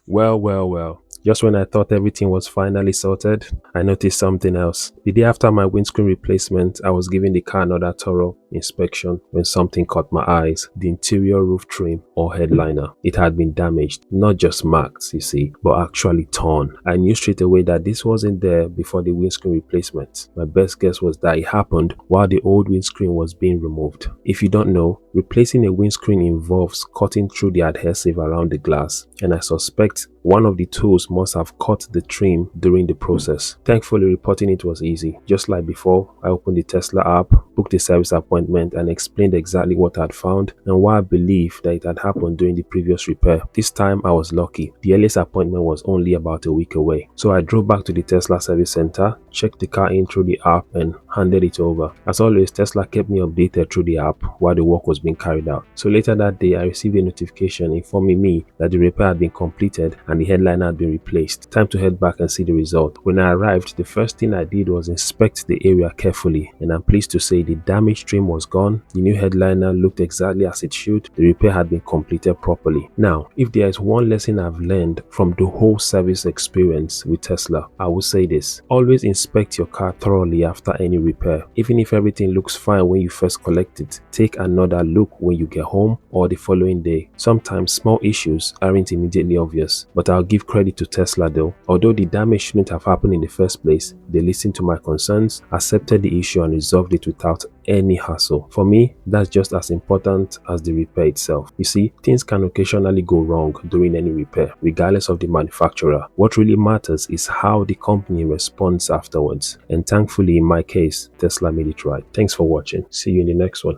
Well. Just when I thought everything was finally sorted, I noticed something else. The day after my windscreen replacement, I was giving the car another thorough inspection when something caught my eyes. The interior roof trim or headliner. It had been damaged, not just marked, you see, but actually torn. I knew straight away that this wasn't there before the windscreen replacement. My best guess was that it happened while the old windscreen was being removed. If you don't know, replacing a windscreen involves cutting through the adhesive around the glass, and I suspect one of the tools must have cut the trim during the process. Thankfully, reporting it was easy. Just like before, I opened the Tesla app, booked a service appointment, and explained exactly what I'd found and why I believe that it had happened during the previous repair. This time I was lucky. The earliest appointment was only about a week away. So I drove back to the Tesla service center, checked the car in through the app, and handed it over. As always, Tesla kept me updated through the app while the work was being carried out. So later that day, I received a notification informing me that the repair had been completed and the headliner had been replaced. Time to head back and see the result. When I arrived, the first thing I did was inspect the area carefully, and I'm pleased to say the damaged trim was gone, the new headliner looked exactly as it should, the repair had been completed properly. Now, if there is one lesson I've learned from the whole service experience with Tesla, I will say this: always inspect your car thoroughly after any repair. Even if everything looks fine when you first collect it, take another look when you get home or the following day. Sometimes small issues aren't immediately obvious, but I'll give credit to Tesla though. Although the damage shouldn't have happened in the first place, they listened to my concerns, accepted the issue and resolved it without any hassle. For me, that's just as important as the repair itself. You see, things can occasionally go wrong during any repair, regardless of the manufacturer. What really matters is how the company responds afterwards. And thankfully, in my case, Tesla made it right. Thanks for watching. See you in the next one.